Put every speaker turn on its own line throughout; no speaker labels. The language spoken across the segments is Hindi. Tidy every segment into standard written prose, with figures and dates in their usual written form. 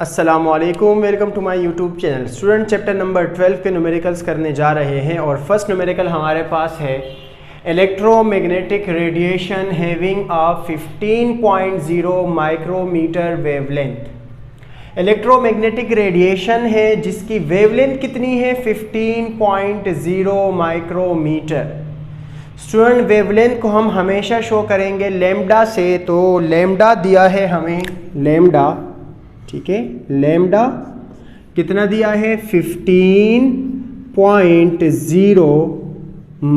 अस्सलामुअलैकुम, welcome to my YouTube channel. Student chapter number 12 के न्यूमेरिकल्स करने जा रहे हैं और फर्स्ट न्यूमेरिकल हमारे पास है electromagnetic radiation having a 15.0 micrometre wavelength. Electromagnetic radiation है जिसकी वेवलेंथ कितनी है 15.0 माइक्रोमीटर। स्टूडेंट वेवलेंथ को हम हमेशा शो करेंगे लैम्डा से, तो लैम्डा दिया है हमें लैम्डा, ठीक है, लैम्डा कितना दिया है 15.0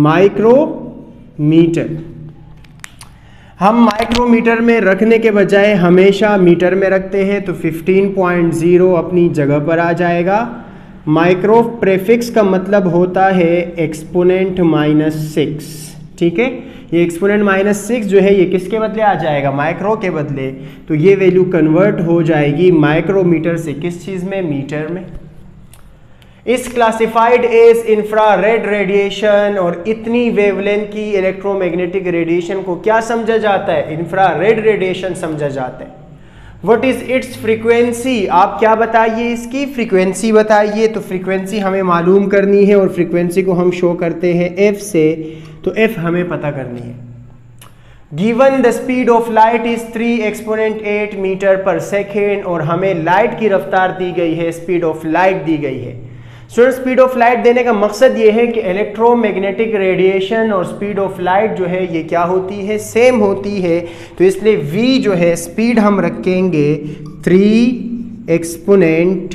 माइक्रोमीटर। हम माइक्रोमीटर में रखने के बजाय हमेशा मीटर में रखते हैं, तो 15.0 अपनी जगह पर आ जाएगा। माइक्रो प्रेफिक्स का मतलब होता है एक्सपोनेंट -6, ठीक है। ये एक्सपोनेंट -6 जो है ये किसके बदले आ जाएगा, माइक्रो के बदले, तो ये वैल्यू कन्वर्ट हो जाएगी माइक्रोमीटर से किस चीज़ में, मीटर में। इस क्लासिफाइड एज इंफ्रारेड रेडिएशन, और इतनी वेवलेंथ की इलेक्ट्रोमैग्नेटिक रेडिएशन को क्या समझा जाता है, इंफ्रारेड रेडिएशन समझा जाता है। व्हाट इज इट्स फ्रीक्वेंसी, आप क्या बताइए, इसकी फ्रीक्वेंसी बताइए। तो फ्रीक्वेंसी हमें मालूम करनी है और फ्रीक्वेंसी को हम शो करते हैं एफ से, तो एफ हमें पता करनी है। Given the speed of light is 3 exponent 8 metre per second, और हमें लाइट की रफ्तार दी गई है, स्पीड ऑफ लाइट दी गई है। स्टूडेंट स्पीड ऑफ लाइट देने का मकसद ये है कि इलेक्ट्रोमैग्नेटिक रेडिएशन और स्पीड ऑफ लाइट जो है ये क्या होती है, सेम होती है। तो इसलिए v जो है स्पीड हम रखेंगे 3 एक्सपोनेंट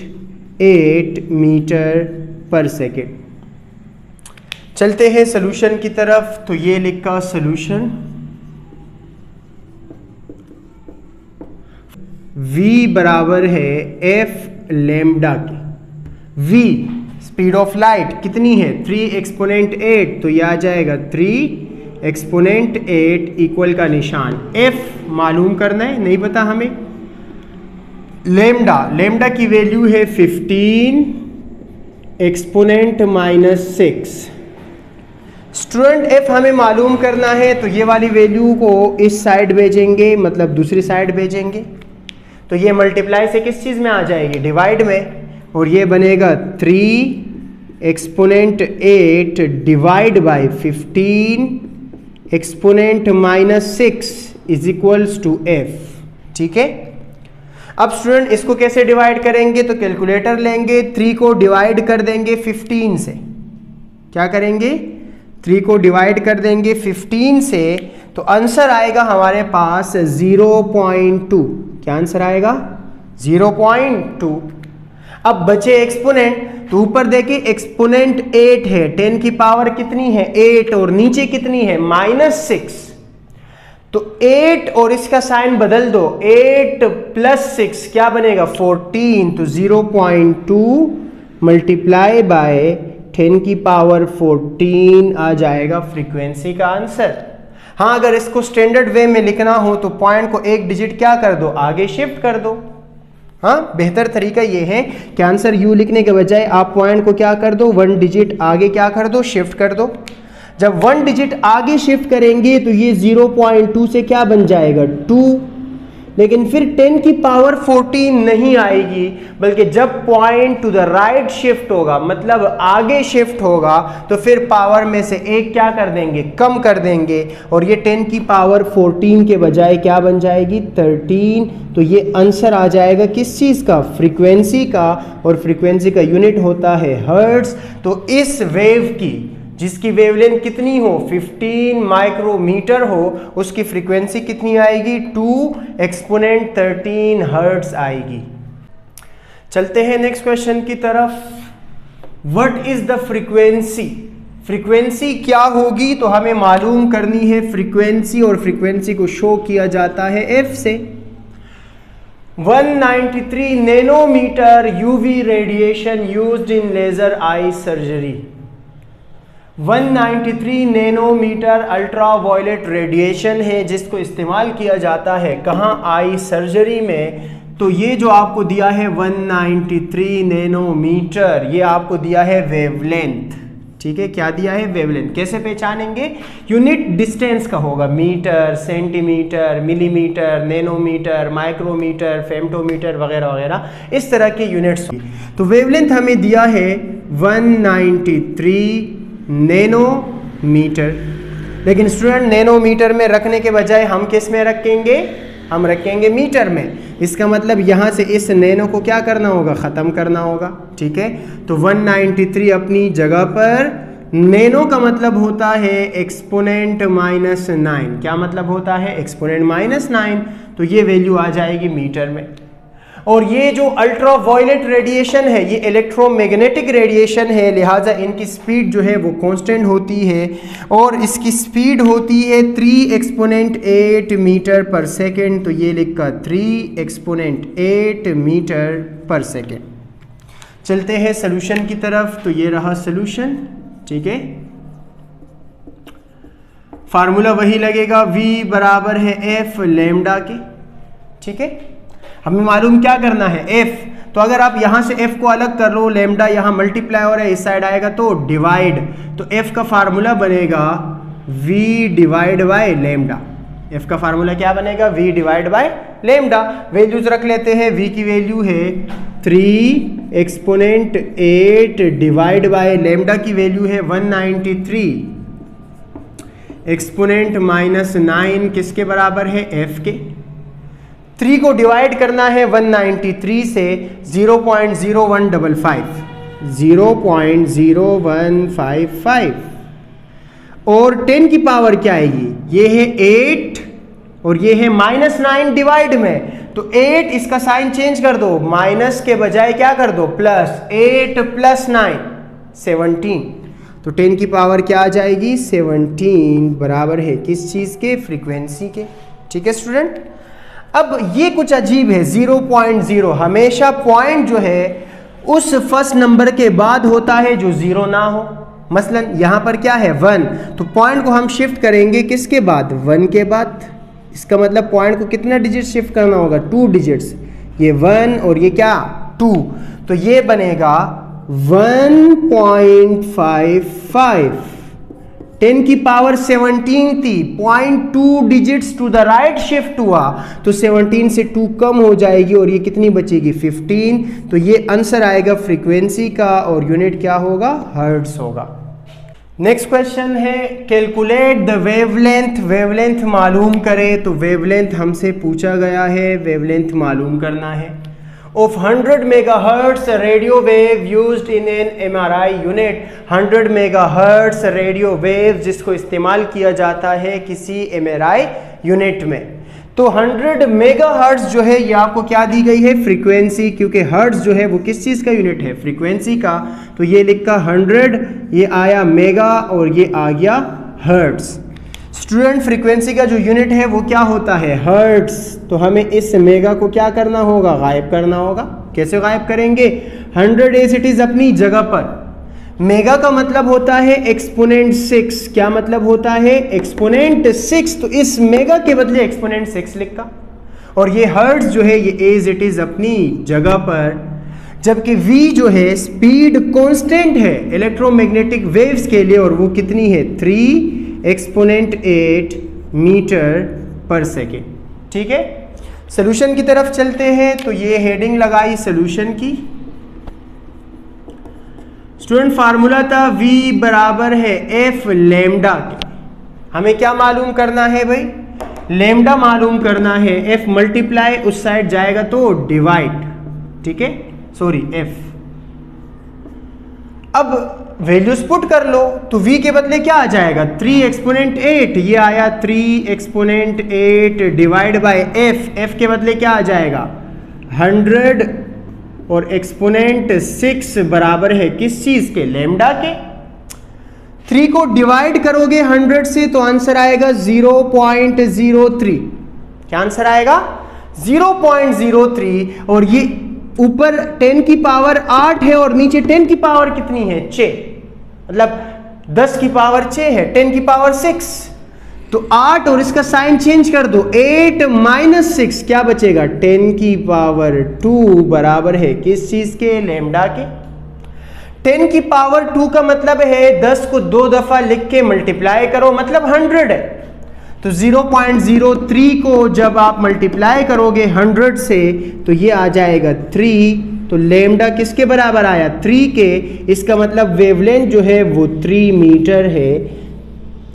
8 मीटर पर सेकेंड। चलते हैं सोल्यूशन की तरफ। तो ये लिखा सोल्यूशन, v बराबर है f लैम्डा के। v स्पीड ऑफ लाइट कितनी है 3 एक्सपोनेंट 8, तो यह आ जाएगा 3 एक्सपोनेंट 8 इक्वल का निशान f मालूम करना है, नहीं पता हमें। लैम्डा की वैल्यू है 15 एक्सपोनेंट -6। स्टूडेंट f हमें मालूम करना है, तो ये वाली वैल्यू को इस साइड भेजेंगे, मतलब दूसरी साइड भेजेंगे, तो ये मल्टीप्लाई से किस चीज़ में आ जाएगी, डिवाइड में, और ये बनेगा 3 exponent 8 divide by 15 exponent -6 is equals to f, ठीक है। अब स्टूडेंट इसको कैसे डिवाइड करेंगे, तो कैलकुलेटर लेंगे, 3 को डिवाइड कर देंगे 15 से, क्या करेंगे 3 को डिवाइड कर देंगे 15 से, तो आंसर आएगा हमारे पास 0.2। क्या आंसर आएगा 0.2। अब बचे एक्सपोनेंट, तो ऊपर देखिए एक्सपोनेंट 8 है, 10 की पावर कितनी है 8, और नीचे कितनी है -6, तो 8 और इसका साइन बदल दो, 8 + 6 क्या बनेगा 14, तो 0.2 मल्टीप्लाई बाय 10 की पावर 14 आ जाएगा फ्रीक्वेंसी का आंसर। हाँ, अगर इसको स्टैंडर्ड वे में लिखना हो तो पॉइंट को एक डिजिट क्या कर दो, आगे शिफ्ट कर दो। हाँ, बेहतर तरीका ये है कि आंसर यू लिखने के बजाय आप पॉइंट को क्या कर दो, 1 डिजिट आगे क्या कर दो, शिफ्ट कर दो। जब 1 डिजिट आगे शिफ्ट करेंगे तो ये 0.2 से क्या बन जाएगा 2, लेकिन फिर 10 की पावर 14 नहीं आएगी, बल्कि जब point two the right shift होगा, मतलब आगे शिफ्ट होगा, तो फिर पावर में से एक क्या कर देंगे, कम कर देंगे, और ये 10 की पावर 14 के बजाय क्या बन जाएगी 13। तो ये आंसर आ जाएगा किस चीज़ का, फ्रीक्वेंसी का, और फ्रीक्वेंसी का यूनिट होता है हर्ट्ज। तो इस वेव की जिसकी वेवलेंथ कितनी हो 15 माइक्रोमीटर हो, उसकी फ्रीक्वेंसी कितनी आएगी 2 एक्सपोनेंट 13 हर्ट्ज आएगी। चलते हैं नेक्स्ट क्वेश्चन की तरफ। What is the frequency, frequency क्या होगी, तो हमें मालूम करनी है फ्रीक्वेंसी, और फ्रीक्वेंसी को शो किया जाता है f से। 193 nanometre UV radiation used in laser eye surgery. 193 nanometre ultraviolet radiation है जिसको इस्तेमाल किया जाता है कहाँ, आई सर्जरी में। तो ये जो आपको दिया है 193 नैनोमीटर, ये आपको दिया है वेवलेंथ, ठीक है, क्या दिया है? वेवलेंथ। कैसे पहचानेंगे? यूनिट डिस्टेंस का होगा, metre, centimetre, millimetre, nanometre, micrometre, femtometre वगैरह वगैरह, इस तरह के यूनिट्स। तो वेवलेंथ हमें दिया है 193 नैनोमीटर, लेकिन स्टूडेंट नैनोमीटर में रखने के बजाय हम किस में रखेंगे? हम रखेंगे मीटर में। इसका मतलब यहाँ से इस नैनो को क्या करना होगा? ख़त्म करना होगा। ठीक है, तो 193 अपनी जगह पर, नैनो का मतलब होता है एक्सपोनेंट -9। क्या मतलब होता है? एक्सपोनेंट -9। तो ये वैल्यू आ जाएगी मीटर में। और ये जो अल्ट्रा वायलेट रेडिएशन है ये इलेक्ट्रोमैग्नेटिक रेडिएशन है, लिहाजा इनकी स्पीड जो है वो कांस्टेंट होती है और इसकी स्पीड होती है 3 एक्सपोनेंट 8 मीटर पर सेकेंड। तो ये लिखा 3 एक्सपोनेंट 8 मीटर पर सेकेंड। चलते हैं सोल्यूशन की तरफ। तो ये रहा सोल्यूशन। ठीक है, फार्मूला वही लगेगा, v बराबर है f लैम्डा के। ठीक है, हमें मालूम क्या करना है? f। तो अगर आप यहां से f को अलग कर लो, लैम्डा यहां मल्टीप्लाई हो रहा है, इस साइड आएगा तो डिवाइड, तो f का फार्मूला बनेगा v divide by lambda. f का फार्मूला क्या बनेगा? v divide by lambda. Values रख लेते हैं। v की वैल्यू है 3 एक्सपोनेंट 8 डिवाइड बाय लैम्डा की वैल्यू है 193 एक्सपोनेंट -9 किसके बराबर है? f के। 3 को डिवाइड करना है 193 से, 0.0155 0.0155 और 10 की पावर क्या आएगी? ये है 8 और ये है -9 डिवाइड में, तो 8 इसका साइन चेंज कर दो, माइनस के बजाय क्या कर दो? प्लस। 8 + 9 17। तो 10 की पावर क्या आ जाएगी? 17 बराबर है किस चीज के? फ्रीक्वेंसी के। ठीक है स्टूडेंट, अब ये कुछ अजीब है। 0.0 हमेशा पॉइंट जो है उस फर्स्ट नंबर के बाद होता है जो 0 ना हो। मसलन यहां पर क्या है? 1, तो पॉइंट को हम शिफ्ट करेंगे किसके बाद? 1 के बाद। इसका मतलब पॉइंट को कितना डिजिट शिफ्ट करना होगा? 2 डिजिट्स। ये 1 और ये क्या? 2। तो ये बनेगा 1.55। 10 की पावर 17 थी, 0.2 digits to the right shift हुआ, तो 17 से 2 कम हो जाएगी और ये कितनी बचेगी? 15। तो ये आंसर आएगा फ्रीक्वेंसी का और यूनिट क्या होगा? हर्ट्ज होगा। नेक्स्ट क्वेश्चन है कैलकुलेट द वेवलेंथ। वेवलेंथ मालूम करें, तो वेवलेंथ हमसे पूछा गया है, वेवलेंथ मालूम करना है। of 100 megahertz radio wave used in an MRI unit। 100 megahertz radio wave जिसको इस्तेमाल किया जाता है किसी MRI यूनिट में। तो 100 मेगाहर्ट्ज जो है ये आपको क्या दी गई है? फ्रीक्वेंसी, क्योंकि हर्ट्ज जो है वो किस चीज़ का यूनिट है? फ्रीक्वेंसी का। तो ये लिखा 100, ये आया मेगा और ये आ गया हर्ट्ज। स्टूडेंट फ्रीक्वेंसी का जो यूनिट है वो क्या होता है? हर्ट्ज। तो हमें इस मेगा को क्या करना होगा? गायब करना होगा। कैसे गायब करेंगे? 100 एज इट इज अपनी जगह पर। मेगा का मतलब होता है एक्सपोनेंट 6। क्या मतलब होता है? एक्सपोनेंट 6। तो इस मेगा के बदले एक्सपोनेंट 6 लिखा। और ये हर्ट्ज जो है ये एज इट इज अपनी जगह पर, जबकि v जो है स्पीड कांस्टेंट है इलेक्ट्रोमैग्नेटिक वेव्स के लिए, और वो कितनी है? 3 एक्सपोनेंट 8 मीटर पर सेकेंड। ठीक है, सोल्यूशन की तरफ चलते हैं। तो ये हेडिंग लगाई सोल्यूशन की। स्टूडेंट फार्मूला था v बराबर है f लैम्डा के। हमें क्या मालूम करना है भाई? लैम्डा मालूम करना है। f मल्टीप्लाई उस साइड जाएगा तो डिवाइड। ठीक है, सॉरी f। अब वैल्यूज पुट कर लो, तो v के बदले क्या आ जाएगा? 3 एक्सपोनेंट 8। ये आया 3 एक्सपोनेंट 8 डिवाइड बाय f के बदले क्या आ जाएगा? 100 और एक्सपोनेंट 6 बराबर है किस चीज के? लैम्डा के। 3 को डिवाइड करोगे 100 से तो आंसर आएगा 0.03। क्या आंसर आएगा? 0.03। और ये ऊपर 10 की पावर 8 है और नीचे 10 की पावर कितनी है? 6। मतलब 10 की पावर 6 है, 10 की पावर 6। तो 8 और इसका साइन चेंज कर दो, 8 माइनस 6 क्या बचेगा? 10 की पावर 2 बराबर है किस चीज के? लैम्डा के। 10 की पावर 2 का मतलब है 10 को 2 दफा लिख के मल्टीप्लाई करो, मतलब 100 है। तो 0.03 को जब आप मल्टीप्लाई करोगे 100 से तो ये आ जाएगा 3। तो लेमडा किसके बराबर आया? 3 के। इसका मतलब वेवलेंथ जो है वो 3 मीटर है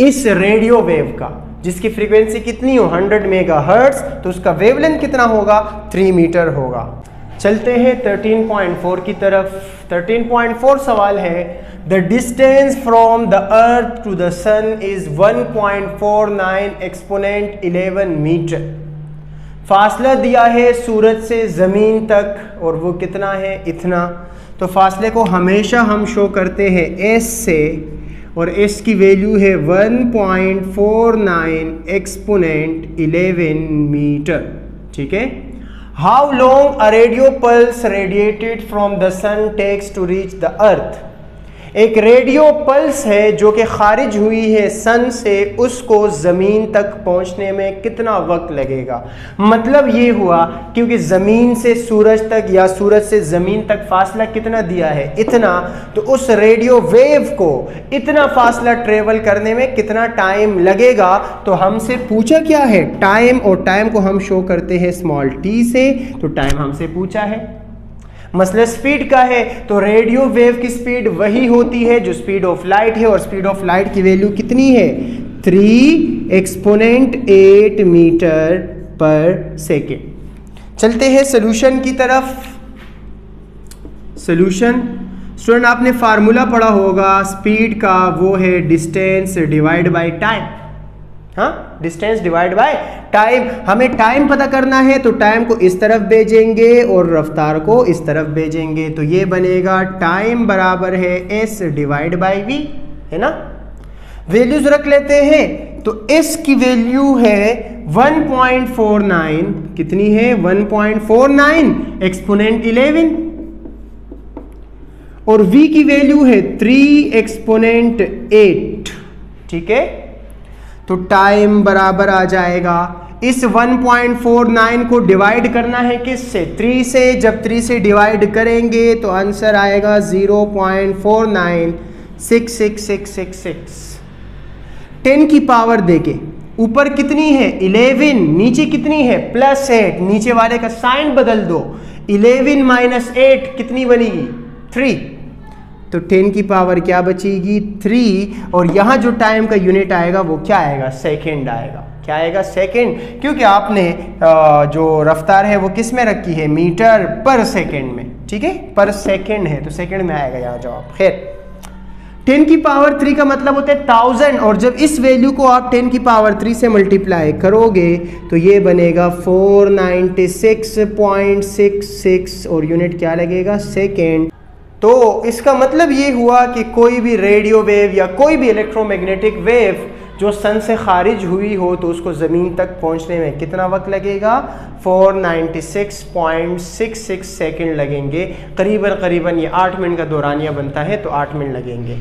इस रेडियो वेव का, जिसकी फ्रीक्वेंसी कितनी हो 100 मेगाहर्ट्ज, तो उसका वेवलेंथ कितना होगा? 3 मीटर होगा। चलते हैं 13.4 की तरफ। 13.4 सवाल है, the distance from the earth to the sun is 1.49 exponent 11 metre. फासला दिया है सूरज से ज़मीन तक और वो कितना है? इतना। तो फासले को हमेशा हम शो करते हैं एस से, और एस की वैल्यू है 1.49 एक्सपोनेंट 11 मीटर। ठीक है। How long a radio pulse radiated from the sun takes to reach the earth. एक रेडियो पल्स है जो कि खारिज हुई है सन से, उसको ज़मीन तक पहुंचने में कितना वक्त लगेगा। मतलब ये हुआ क्योंकि ज़मीन से सूरज तक या सूरज से ज़मीन तक फासला कितना दिया है? इतना। तो उस रेडियो वेव को इतना फासला ट्रेवल करने में कितना टाइम लगेगा। तो हमसे पूछा क्या है? टाइम, और टाइम को हम शो करते हैं स्मॉल टी से। तो टाइम हमसे पूछा है। मसला स्पीड का है, तो रेडियो वेव की स्पीड वही होती है जो स्पीड ऑफ लाइट है, और स्पीड ऑफ लाइट की वैल्यू कितनी है? 3 एक्सपोनेंट 8 मीटर पर सेकेंड। चलते हैं सॉल्यूशन की तरफ। सॉल्यूशन स्टूडेंट आपने फार्मूला पढ़ा होगा स्पीड का, वो है डिस्टेंस डिवाइड बाय टाइम। हाँ, डिस्टेंस डिवाइड बाय टाइम। हमें टाइम पता करना है तो टाइम को इस तरफ भेजेंगे और रफ्तार को इस तरफ भेजेंगे, तो ये बनेगा टाइम बराबर है एस डिवाइड बाय वी, है ना। वैल्यूज रख लेते हैं। तो एस की वैल्यू है 1.49, कितनी है? 1.49 एक्सपोनेंट 11, और v की वैल्यू है 3 एक्सपोनेंट 8। ठीक है। तो टाइम बराबर आ जाएगा, इस 1.49 को डिवाइड करना है किससे? 3 से। जब 3 से डिवाइड करेंगे तो आंसर आएगा 0.496666। 10 की पावर देके ऊपर कितनी है? 11, नीचे कितनी है? +8। नीचे वाले का साइन बदल दो, 11 माइनस 8 कितनी बनेगी? 3। तो 10 की पावर क्या बचेगी? 3। और यहाँ जो टाइम का यूनिट आएगा वो क्या आएगा? सेकंड आएगा। क्या आएगा? सेकंड, क्योंकि आपने जो रफ्तार है वो किस में रखी है? मीटर पर सेकंड में। ठीक है, पर सेकंड है तो सेकंड में आएगा यहाँ जवाब। खैर, 10 की पावर 3 का मतलब होता है 1000, और जब इस वैल्यू को आप 10 की पावर 3 से मल्टीप्लाई करोगे तो ये बनेगा 496.66, और यूनिट क्या लगेगा? सेकेंड। तो इसका मतलब ये हुआ कि कोई भी रेडियो वेव या कोई भी इलेक्ट्रोमैग्नेटिक वेव जो सन से खारिज हुई हो तो उसको ज़मीन तक पहुंचने में कितना वक्त लगेगा? 496.66 सेकंड लगेंगे। करीबन ये 8 मिनट का दौरानिया बनता है, तो 8 मिनट लगेंगे।